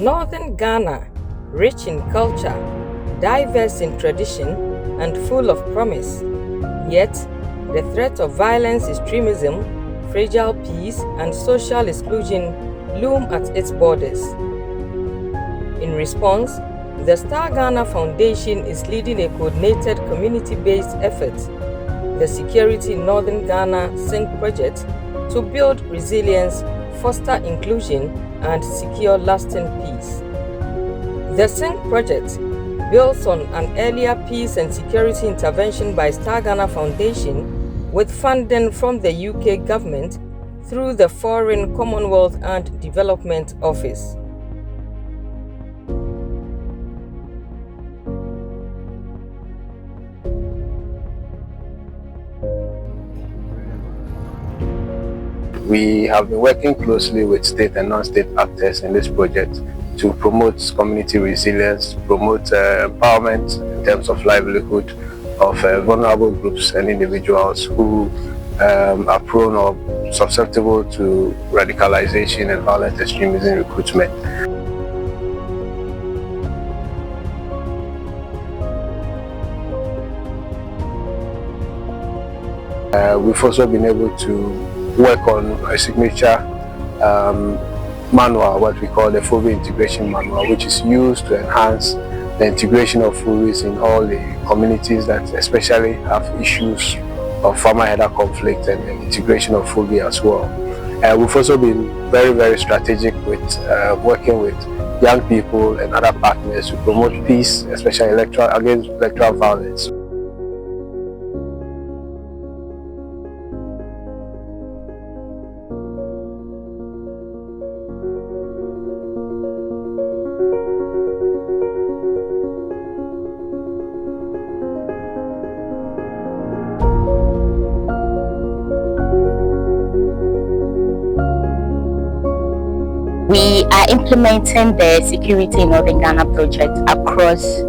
Northern Ghana, rich in culture, diverse in tradition, and full of promise. Yet, the threat of violence, extremism, fragile peace, and social exclusion loom at its borders. In response, the Star Ghana Foundation is leading a coordinated community-based effort, the Security in Northern Ghana SYNC project, to build resilience, foster inclusion, and secure lasting peace. The SYNC project builds on an earlier peace and security intervention by Star Ghana Foundation with funding from the UK government through the Foreign, Commonwealth and Development Office. We have been working closely with state and non-state actors in this project to promote community resilience, promote empowerment in terms of livelihood of vulnerable groups and individuals who are prone or susceptible to radicalization and violent extremism recruitment. We've also been able to work on a signature manual, what we call the Fulbe integration manual, which is used to enhance the integration of Fulbes in all the communities that especially have issues of farmer header conflict and the integration of Fulbe as well. We've also been very strategic with working with young people and other partners to promote peace, especially against electoral violence. We are implementing the Security in Northern Ghana project across,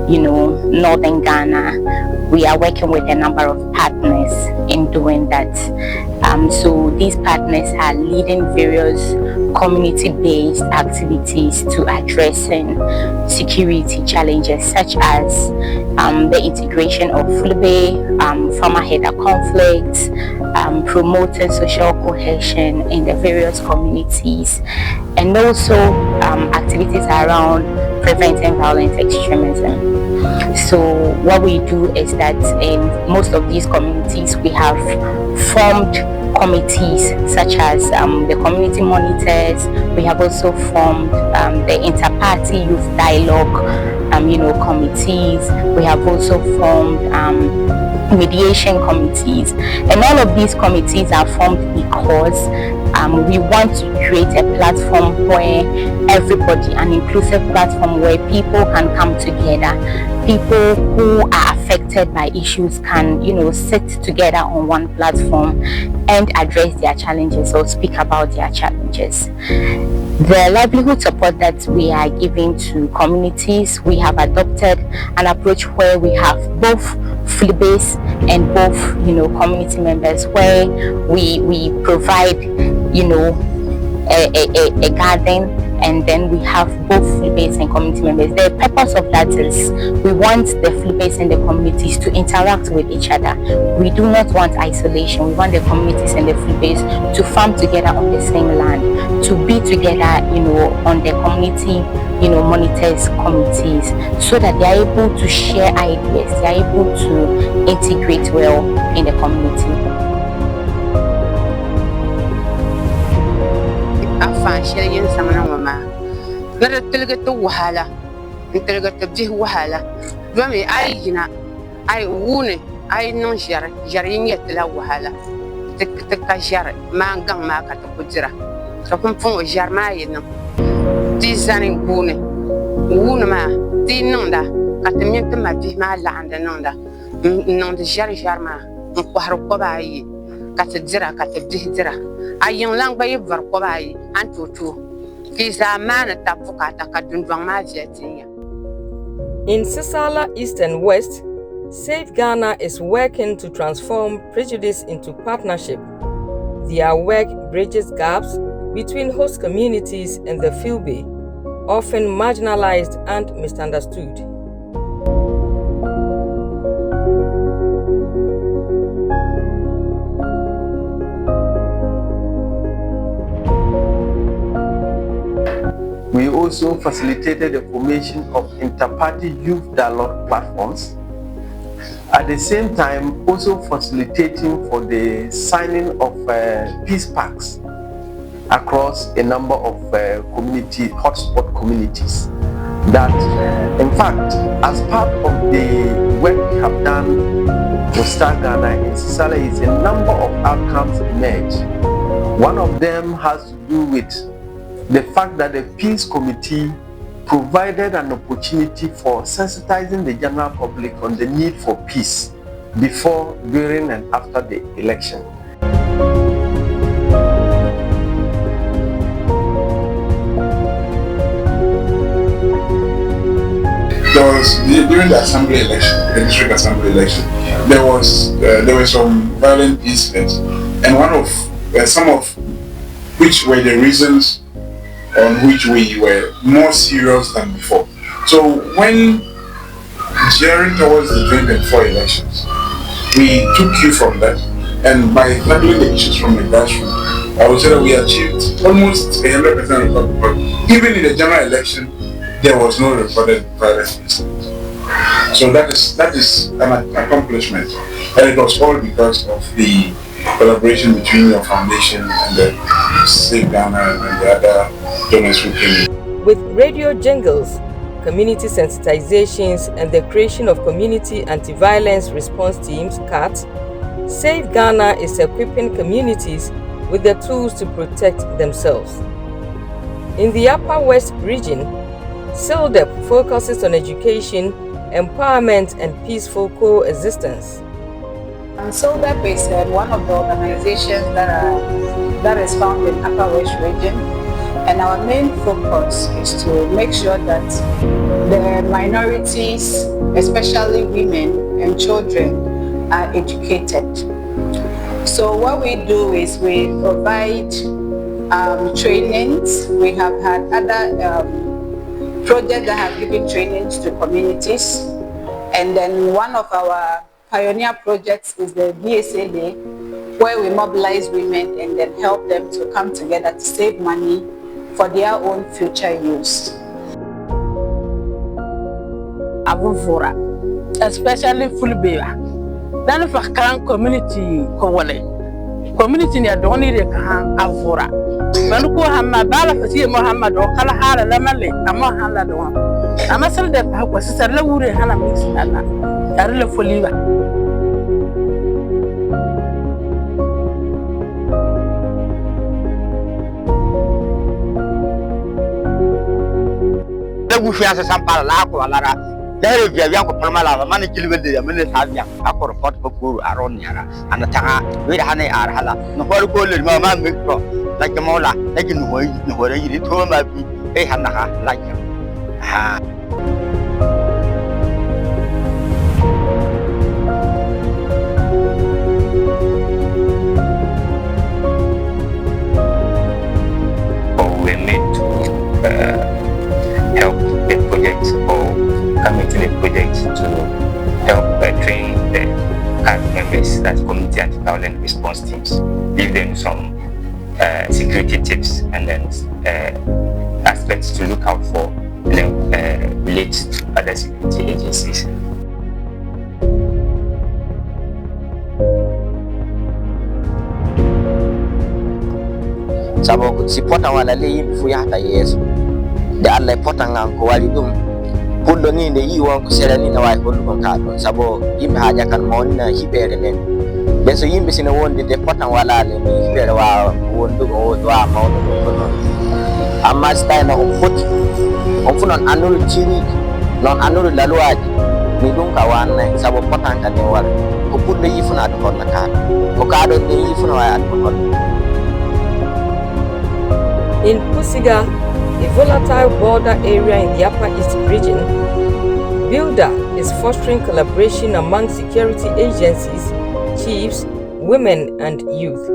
Northern Ghana. We are working with a number of partners in doing that. So these partners are leading various community-based activities to addressing security challenges such as the integration of Fulbe, farmer header conflicts, promoting social cohesion in the various communities, and also activities around preventing violent extremism. So what we do is that in most of these communities we have formed committees such as the community monitors. We have also formed the inter-party youth dialogue committees. We have also formed mediation committees, and all of these committees are formed because we want to create a platform where everybody, an inclusive platform where people can come together. People who are affected by issues can, sit together on one platform and address their challenges or speak about their challenges. The livelihood support that we are giving to communities, we have adopted an approach where we have both Fulbes and both, community members, where we provide, a garden, and then we have both Fulbes and community members. The purpose of that is we want the Fulbes and the communities to interact with each other. We do not want isolation. We want the communities and the Fulbes to farm together on the same land, to be together, on the community, monitors committees, so that they are able to share ideas, they are able to integrate well in the community. Shilling some mama. Let it till get to Wahala, until get to Jih Wahala. Dwami, I woon it, I know Jaring yet la Wahala. Take the Kashar, man gang mark at the Kujira. So come from Jarmay, Tisaning Woonama, Tinunda, at the Minta Bima land and onda, non the Jari Jarma, Quaharobai, Catazira, Catazira. I young lang by Varkobai and Tutu. He's a man at Tapukata Kadunvama Jetia. In Sissala, East and West, Safe Ghana is working to transform prejudice into partnership. Their work bridges gaps between host communities and the Fulbe. often marginalized and misunderstood. We also facilitated the formation of inter-party youth dialogue platforms. At the same time, also facilitating for the signing of peace pacts across a number of community hotspot communities. That, in fact, as part of the work we have done to start Ghana in Sissala, is a number of outcomes emerged. One of them has to do with the fact that the Peace Committee provided an opportunity for sensitizing the general public on the need for peace before, during, and after the election. There was during the assembly election, the district assembly election, there were some violent incidents, and some of which were the reasons on which we were more serious than before. So when gearing towards the 2024 elections, we took cue from that, and by tackling the issues from the grassroots, I would say that we achieved almost 100% recovery. But even in the general election, there was no recorded violence incident. So that is an accomplishment, and it was all because of the collaboration between your foundation and the Save Ghana and the other donors who came in. With radio jingles, community sensitizations, and the creation of community anti-violence response teams, CAT, Save Ghana is equipping communities with the tools to protect themselves. In the Upper West region, SILDEP focuses on education, empowerment, and peaceful coexistence. SILDEP is one of the organizations that is found in Upper West region, and our main focus is to make sure that the minorities, especially women and children, are educated. So what we do is we provide trainings. We have had other projects that have given trainings to communities, and then one of our pioneer projects is the BSA Day, where we mobilize women and then help them to come together to save money for their own future use. Avuvura, especially Fulbe, then for current community community near Donny Avura. Manuko Hamma Bala Fasi Mohammed or Kalahara Lamale, Amahala Don. I'm a cell that was a low Hana Mix Nana, Arilla Foliva. The Wufias and Palaco, Lara, there is a young Pamala, Money Kilvidi, a minute Havia, Akor Potpoku, Aroniara, and a Tanga, with Hane Arhala, no Horrible Mamma Mikro. Like a mola, like in where you did home, I be a hanaha like him. We made to help the project or come into the project to help train the CAD members, that's community anti-violence response teams, give them some security tips and then aspects to look out for and then relate to other security agencies. Sabo sipota wala lei mfuyata Yesu. De Allah pota nganko walidum. Pundo ni de iwa ko serani na wai holu kon kado. Sabo yimbe haja kan monna hibere nen. Beso yimbe sina wonde de pota wala le ni hibere wa wondu go wa mawdo ko non. Amma stay na on anul chini non anul laluaji. Ni dum ka wanna sabo pota kan de wala. Ko pundo yifuna do kon nakado. Ko kado de yifuna wa ad kon. In Pusiga, a volatile border area in the Upper East region, BEWDA is fostering collaboration among security agencies, chiefs, women, and youth.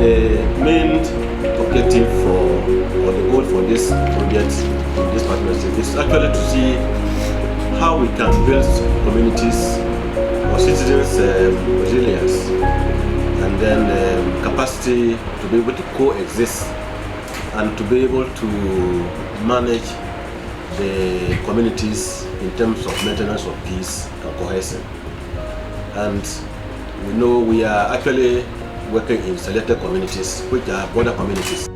The main objective or the goal for this project, this partnership, is actually to see how we can build communities or citizens' resilience and then capacity to be able to coexist and to be able to manage the communities in terms of maintenance of peace and cohesion. And we know we are actually working in selected communities, which are border communities.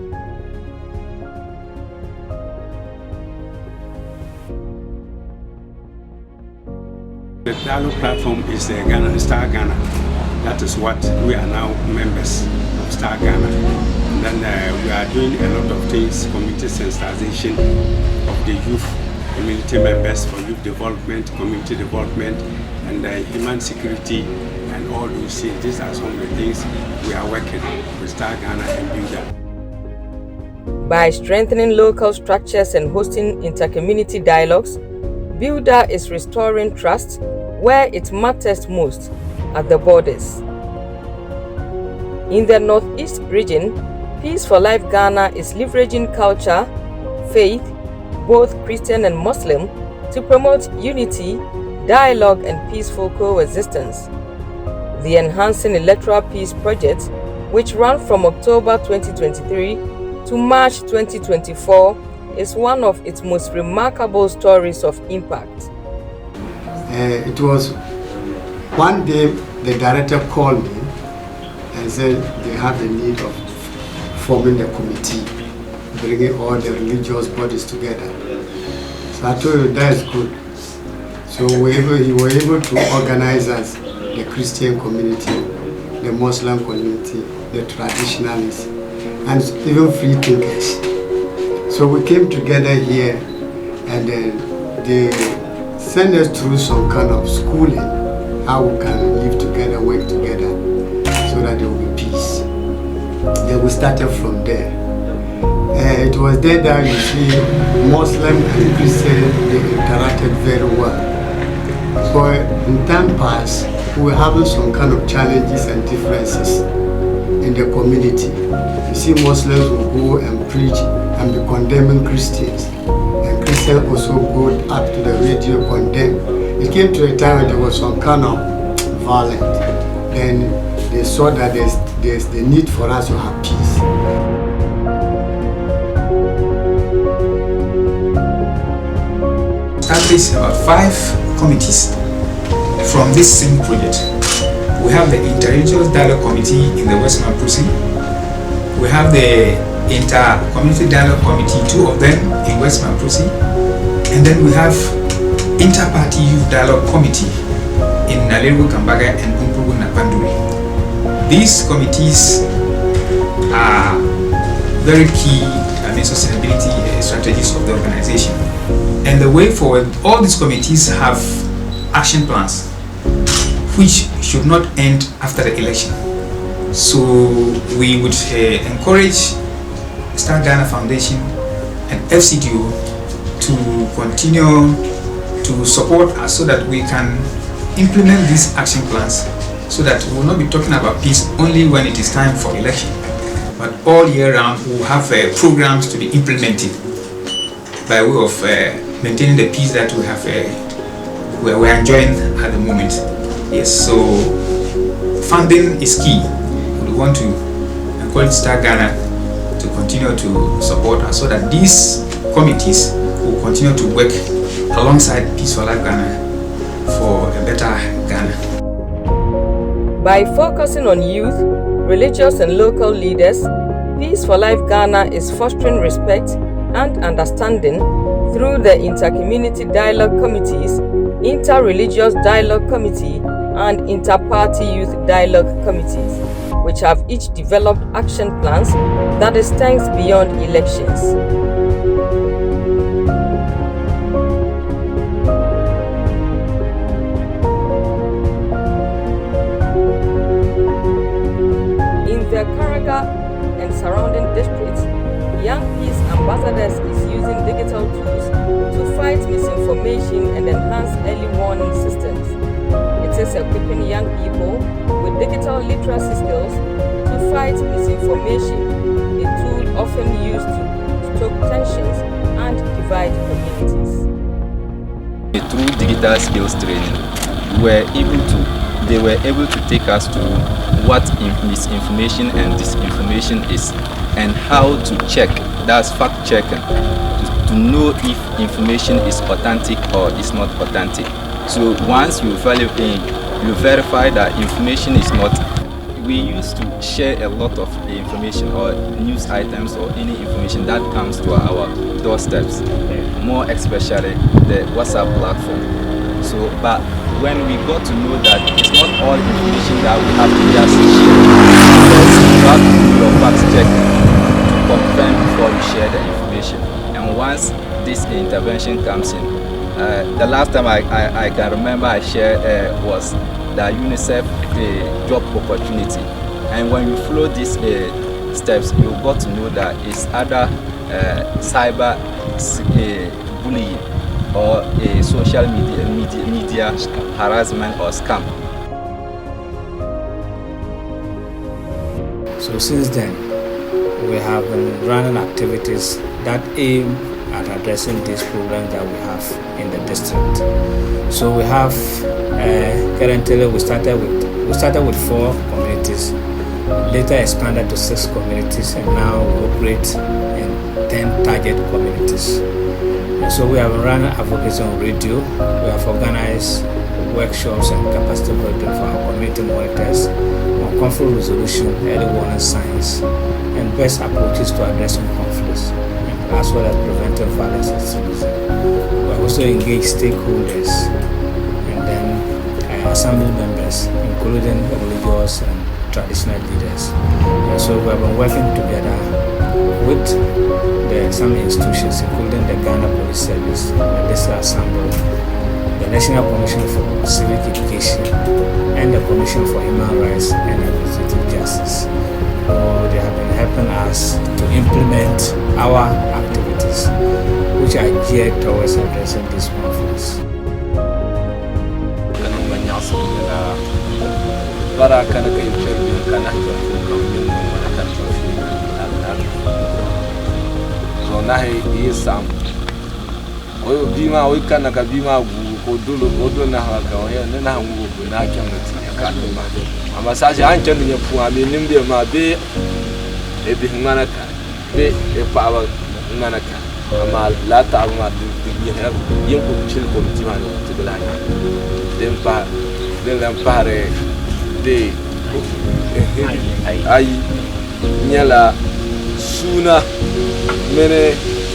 The dialogue platform is Ghana, Star Ghana. That is what we are now members of Star Ghana. And then we are doing a lot of things, community sensitization of the youth, community members for youth development, community development, and human security, and all those things. These are some of the things we are working with Star Ghana and BEWDA. By strengthening local structures and hosting inter-community dialogues, BEWDA is restoring trust where it matters most, at the borders. In the Northeast region, Peace for Life Ghana is leveraging culture, faith, both Christian and Muslim, to promote unity, dialogue and peaceful coexistence. The Enhancing Electoral Peace project, which ran from October 2023 to March 2024, is one of its most remarkable stories of impact. It was one day the director called me and said they have the need of forming a committee, bringing all the religious bodies together. So I told him that is good. So we were able to organize as the Christian community, the Muslim community, the traditionalists, and even free thinkers. So we came together here, and then they sent us through some kind of schooling, how we can live together, work together, so that there will be peace. Then we started from there. It was there that you see Muslim and Christian, they interacted very well. But in time past, we were having some kind of challenges and differences in the community. You see, Muslims will go and preach and be condemning Christians, and Christians also go up to the radio condemn. It came to a time when there was some kind of violence. Then they saw that there's the need for us to have peace. Established about 5 committees from this same project. We have the Interreligious Dialogue Committee in the West Mamprusi. We have the Inter-Community Dialogue Committee, 2 of them in West Mamprusi. And then we have Inter-Party Youth Dialogue Committee in Naleru, Kambaga and Umpugu Napanduri. These committees are very key sustainability strategies of the organization. And the way forward, all these committees have action plans which should not end after the election. So we would encourage Star Ghana Foundation and FCDO to continue to support us so that we can implement these action plans, so that we will not be talking about peace only when it is time for election, but all year round we will have programs to be implemented by way of maintaining the peace that we have we're enjoying at the moment. Yes, so funding is key. We want to encourage Star Ghana to continue to support us so that these committees will continue to work alongside Peace for Life Ghana for a better Ghana. By focusing on youth, religious and local leaders, Peace for Life Ghana is fostering respect and understanding through the Inter-Community Dialogue Committees, Inter-Religious Dialogue Committee, and Inter-Party Youth Dialogue Committees, which have each developed action plans that extends beyond elections. In the Karaga and surrounding districts, Young Peace Ambassadors is using digital tools to fight misinformation and enhance early warning systems. It is equipping young people with digital literacy skills to to fight misinformation, a tool often used to stoke tensions and divide communities. Through digital skills training, they were able to take us to what misinformation and disinformation is and how to check, that's fact checking, to know if information is authentic or is not authentic. So once you verify that information is not, we used to share a lot of information or news items or any information that comes to our doorsteps, more especially the WhatsApp platform. So, but when we got to know that it's not all information that we have to just share, you have to do your fact check to confirm before you share the information. And once this intervention comes in, the last time I can remember I shared was the UNICEF job opportunity. And when you follow these steps, you got to know that it's either cyber bullying or a social media harassment or scam. So since then, we have been running activities that aim at addressing these problems that we have in the district. So we have currently we started with 4 communities, later expanded to 6 communities, and now we operate in 10 target communities. And so we have run advocacy on radio. We have organized workshops and capacity building for our community monitors on conflict resolution, early warning signs, and best approaches to addressing conflicts, as well as preventing violence and extremism. We have also engaged stakeholders and then assembly members, including religious and traditional leaders. And so we have been working together with some institutions, including the Ghana Police Service, the District Assembly, the National Commission for Civic Education, and the Commission for Human Rights and Administrative Justice. So they have been helping us to implement our activities, which are geared towards addressing these conflicts. Nahi isam oyo bima oyo kana ka bima gu ko dolo na ha ka oyo na ngu na kyan na ka ma ama sa ja an chan nya fu ami nimbe ma be e bi ngana ka be e pa ba ngana ka ama la ta ma di ha yin ko chil ko ti ma no ti bla ya den lam pare de ai nyala suna mene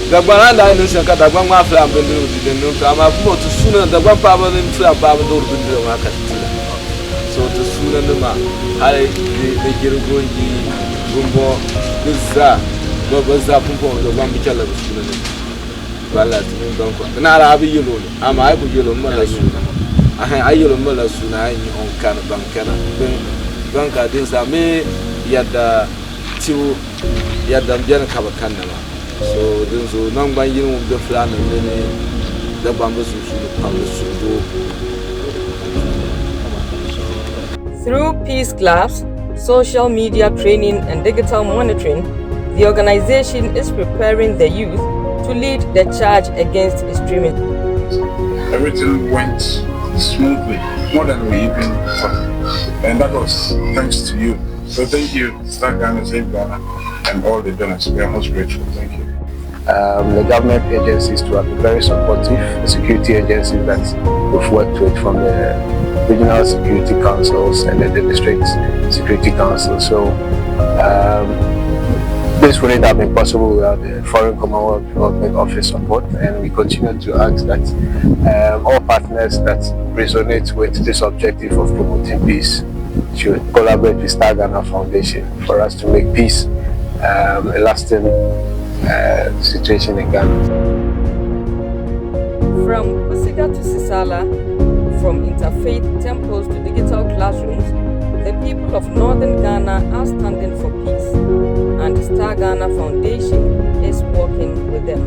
dagba na ni sen ka dagba ma fla ambe no di den no ka ma fu to suna dagba pa ba ni fla pa ba do ru bin ma ka ti so to suna no ma ai de girgo yi gumbo bizza ba za fu ko do ba mi kala suna ne bala ti don ko na ra bi yelo ama ai bu yelo ma la suna ai yelo ma la suna ai on kan ban kana ban ka din sa me yadda tiwo yadda biyan ka ba kan na ma so din so nan ban yin da fulana ne da ban ba su pa su do. Through peace clubs, social media training and digital monitoring, the organization is preparing the youth to lead the charge against extremism. Everything went smoothly, more than we even thought. And that was thanks to you. So thank you, Star Ghana, Save Ghana, and all the donors. We are most grateful. Thank you. The government agencies too have been very supportive. The security agencies that we've worked with, from the regional security councils and then the district security council. So this wouldn't have been possible without the Foreign Commonwealth Development Office support, and we continue to ask that all partners that resonate with this objective of promoting peace should collaborate with Star Ghana Foundation for us to make peace a lasting situation in Ghana. From Kusiga to Sissala, from interfaith temples to digital classrooms, the people of northern Ghana are standing for peace, and Star Ghana Foundation is working with them.